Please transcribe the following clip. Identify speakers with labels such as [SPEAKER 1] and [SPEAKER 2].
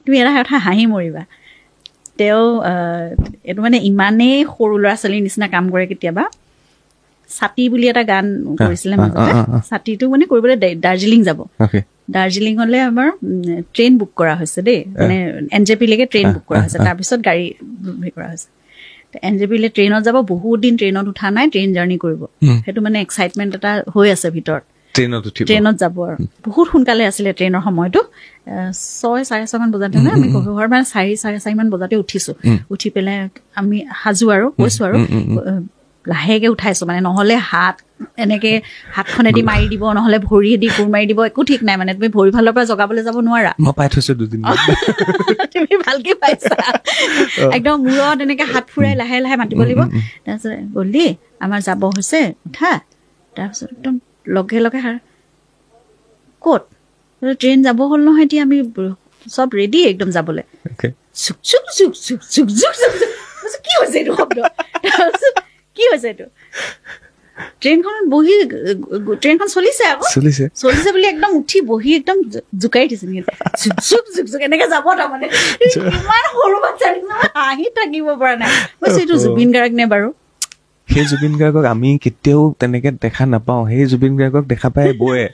[SPEAKER 1] তুমি এটা কথা হাঁহি মৰিবা তেওঁ এইটো মানে ইমানেই সৰু ল'ৰা ছোৱালীৰ নিচিনা কাম কৰে কেতিয়াবা ছাতি বুলি এটা গান কৰিছিলে মাজতে ছাতিটো মানে কৰিবলৈ দাৰ্জিলিং যাব দাৰ্জিলিঙলৈ আমাৰ ট্ৰেইন বুক কৰা হৈছে দেই মানে NJP-লৈকে ট্ৰেইন বুক কৰা হৈছে তাৰপিছত গাড়ী কৰা হৈছে NJP-লৈ ট্ৰেইনত যাব বহুত দিন ট্ৰেইনত উঠা নাই ট্ৰেইন জাৰ্ণি কৰিব সেইটো মানে এক্সাইটমেণ্ট এটা হৈ আছে ভিতৰত ট্ৰেইনত যাব আৰু বহুত সোনকালে আছিলে ট্ৰেইনৰ সময়টো 6:30 মান বজাতে আমি ঘৰ মানে 4:30 মান বজাতে উঠিছো উঠি পেলাই আমি সাজু আৰু কৈছো আৰু লাহেকে উঠাইছো মানে নহলে হাত এনেকে হাতখনেদি মাৰি দিব নহলে ভৰিয়েদি কোৰ মাৰি দিব একো ঠিক নাই মানে তুমি ভৰি ফালৰ পৰা জগাবলৈ যাব নোৱাৰা
[SPEAKER 2] মই পাই থৈছো দুদিন
[SPEAKER 1] তুমি ভালকে পাইছা একদম মূৰত এনেকে হাত ফুৰাই লাহে লাহে মাতিব লাগিব তাৰপিছত গলি আমাৰ যাব হৈছে উঠা তাৰপিছত একদম লগে লগে ক'ত ট্ৰেইন যাব হ'ল নহয় এতিয়া আমি চব ৰেডি একদম যাবলৈ কি হৈছে এইটো শব্দ কি হৈছে এইটো ট্ৰেইনখনত বহি ট্ৰেইনখন চলিছে আকৌ চলিছে বুলি একদম উঠি বহি একদম জোকাৰি দিছে এনেকে যাব তাৰমানে ইমান সৰু বাচ্ছা হাঁহি থাকিব পৰা নাই এইটো জুবিন গাৰ্গ নে বাৰু
[SPEAKER 2] সেই জুবিন গাৰ্গক আমি কেতিয়াও তেনেকে দেখা নাপাওঁ সেই জুবিন গাৰ্গক দেখা পাই বয়ে